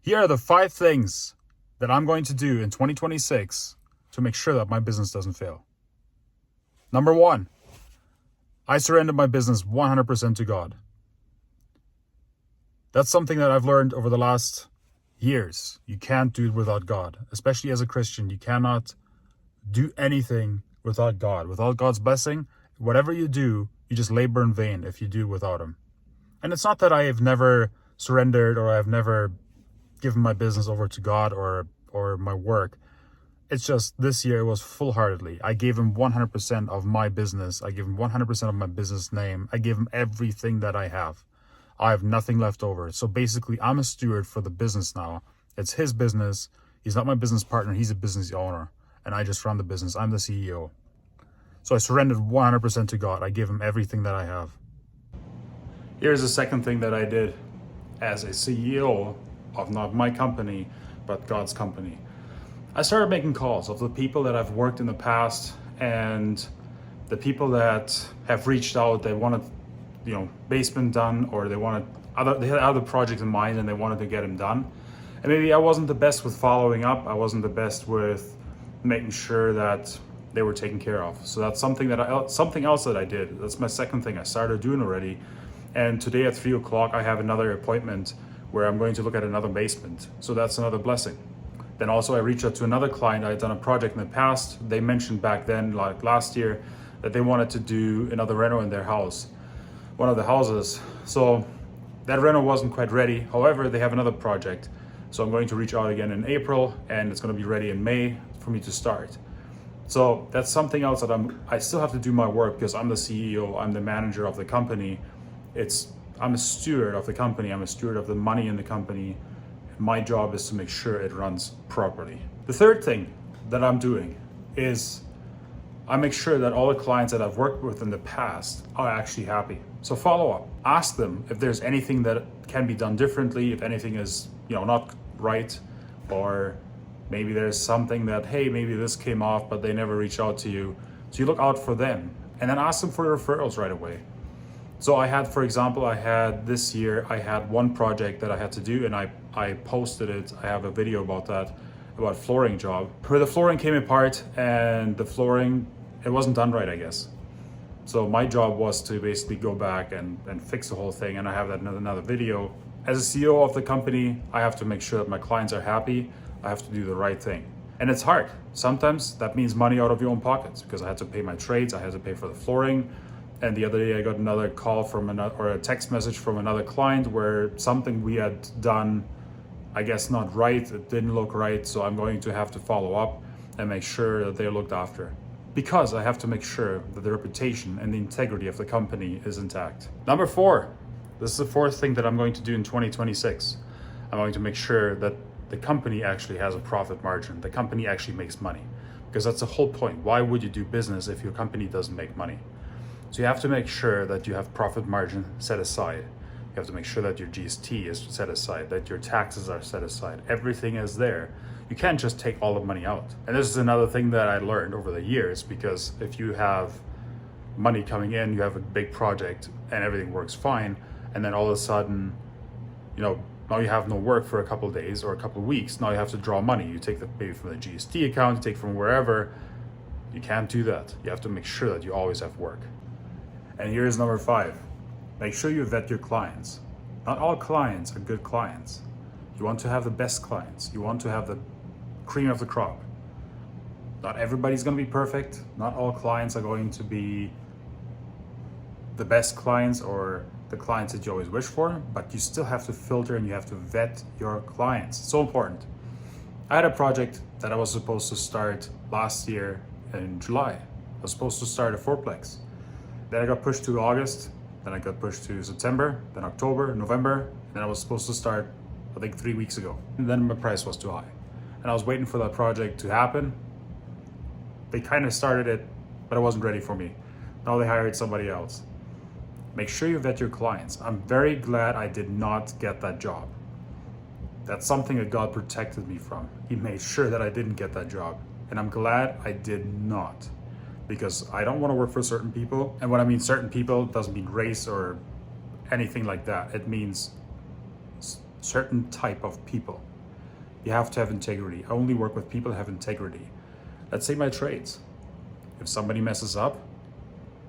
Here are the 5 things that I'm going to do in 2026 to make sure that my business doesn't fail. Number 1, I surrender my business 100% to God. That's something that I've learned over the last years. You can't do it without God. Especially as a Christian, you cannot do anything without God. Without God's blessing, whatever you do, you just labor in vain if you do it without Him. And it's not that I have never surrendered or I've never given my business over to God or my work. It's just this year it was full-heartedly. I gave Him 100% of my business. I gave Him 100% of my business name. I gave Him everything that I have. I have nothing left over. So basically, I'm a steward for the business now. It's His business. He's not my business partner. He's a business owner. And I just run the business. I'm the CEO. So I surrendered 100% to God. I gave Him everything that I have. Here's the second thing that I did as a CEO of not my company, but God's company. I started making calls of the people that I've worked in the past and the people that have reached out. They wanted, basement done, or they had other projects in mind and they wanted to get them done. And maybe I wasn't the best with following up. I wasn't the best with making sure that they were taken care of. So that's something else that I did. That's my second thing I started doing already. And today at 3 o'clock, I have another appointment where I'm going to look at another basement. So that's another blessing. Then also I reached out to another client. I had done a project in the past. They mentioned back then, like last year, that they wanted to do another reno in their house, one of the houses. So that reno wasn't quite ready. However, they have another project. So I'm going to reach out again in April, and it's going to be ready in May for me to start. So that's something else that I still have to do my work because I'm the CEO, I'm the manager of the company. I'm a steward of the company. I'm a steward of the money in the company. My job is to make sure it runs properly. The third thing that I'm doing is I make sure that all the clients that I've worked with in the past are actually happy. So follow up. Ask them if there's anything that can be done differently, if anything is, not right, or maybe there's something that, hey, maybe this came off, but they never reach out to you. So you look out for them and then ask them for referrals right away. So for example, this year, I had one project that I had to do and I posted it. I have a video about that, about flooring job, where the flooring came apart and it wasn't done right, I guess. So my job was to basically go back and fix the whole thing. And I have that in another video. As a CEO of the company, I have to make sure that my clients are happy. I have to do the right thing. And it's hard. Sometimes that means money out of your own pockets because I had to pay my trades. I had to pay for the flooring. And the other day I got another call or a text message from another client where something we had done, I guess not right, it didn't look right. So I'm going to have to follow up and make sure that they're looked after. Because I have to make sure that the reputation and the integrity of the company is intact. Number 4, this is the fourth thing that I'm going to do in 2026. I'm going to make sure that the company actually has a profit margin. The company actually makes money. Because that's the whole point. Why would you do business if your company doesn't make money? So you have to make sure that you have profit margin set aside. You have to make sure that your GST is set aside, that your taxes are set aside. Everything is there. You can't just take all the money out. And this is another thing that I learned over the years, because if you have money coming in, you have a big project and everything works fine, and then all of a sudden, now you have no work for a couple of days or a couple of weeks. Now you have to draw money. You take maybe from the GST account, you take from wherever. You can't do that. You have to make sure that you always have work. And here's number 5. Make sure you vet your clients. Not all clients are good clients. You want to have the best clients. You want to have the cream of the crop. Not everybody's going to be perfect. Not all clients are going to be the best clients or the clients that you always wish for, but you still have to filter and you have to vet your clients. It's so important. I had a project that I was supposed to start last year in July. I was supposed to start a fourplex. Then I got pushed to August, then I got pushed to September, then October, November, and then I was supposed to start, I think 3 weeks ago. And then my price was too high. And I was waiting for that project to happen. They kind of started it, but it wasn't ready for me. Now they hired somebody else. Make sure you vet your clients. I'm very glad I did not get that job. That's something that God protected me from. He made sure that I didn't get that job. And I'm glad I did not. Because I don't want to work for certain people. And when I mean certain people, it doesn't mean race or anything like that. It means certain type of people. You have to have integrity. I only work with people who have integrity. Let's say my trades. If somebody messes up,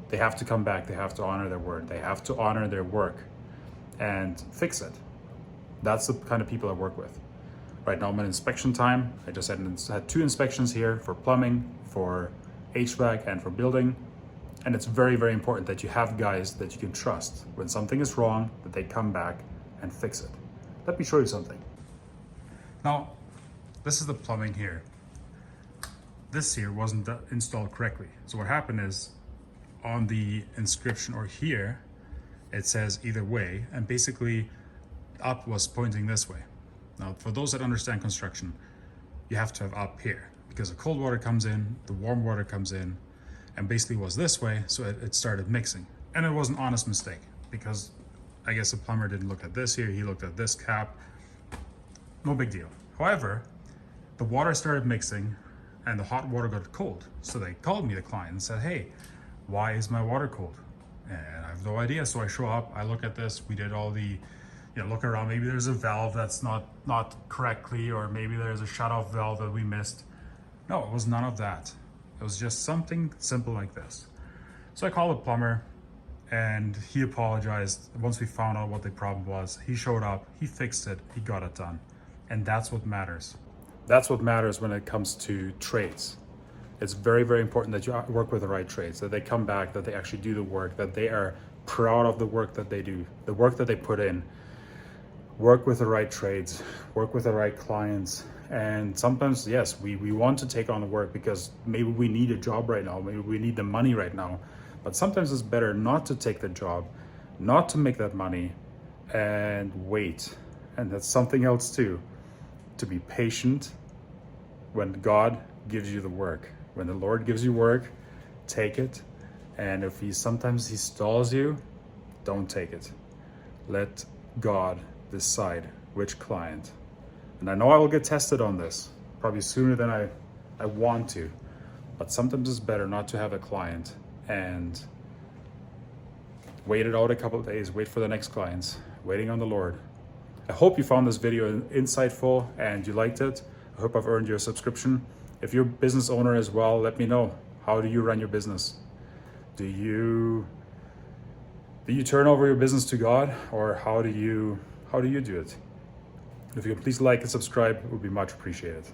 they have to come back. They have to honor their word. They have to honor their work and fix it. That's the kind of people I work with. Right now I'm in inspection time. I just had 2 inspections here for plumbing, for HVAC, and for building. And it's very, very important that you have guys that you can trust. When something is wrong, that they come back and fix it. Let me show you something. Now, this is the plumbing here. This here wasn't installed correctly. So what happened is, on the inscription or here, it says either way, and basically up was pointing this way. Now, for those that understand construction, you have to have up here because the cold water comes in, the warm water comes in, and basically was this way, so it started mixing. And it was an honest mistake because I guess the plumber didn't look at this here, he looked at this cap. No big deal. However, the water started mixing and the hot water got cold. So they called me, the client, and said, hey, why is my water cold? And I have no idea. So I show up, I look at this, we did all the, look around, maybe there's a valve that's not correctly, or maybe there's a shut-off valve that we missed. No, it was none of that. It was just something simple like this. So I called the plumber and he apologized. Once we found out what the problem was, he showed up, he fixed it, he got it done. And that's what matters. That's what matters when it comes to trades. It's very, very important that you work with the right trades, that they come back, that they actually do the work, that they are proud of the work that they do, the work that they put in. Work with the right trades, work with the right clients. And sometimes, yes, we want to take on the work because maybe we need a job right now, maybe we need the money right now. But sometimes it's better not to take the job, not to make that money, and wait. And that's something else too, to be patient when God gives you the work. When the Lord gives you work, take it. And if sometimes he stalls you, don't take it. Let God decide which client. And I know I will get tested on this, probably sooner than I want to. But sometimes it's better not to have a client and wait it out a couple of days, wait for the next clients, waiting on the Lord. I hope you found this video insightful and you liked it. I hope I've earned your subscription. If you're a business owner as well, let me know. How do you run your business? Do you turn over your business to God, or how do you do it? If you could please like and subscribe, it would be much appreciated.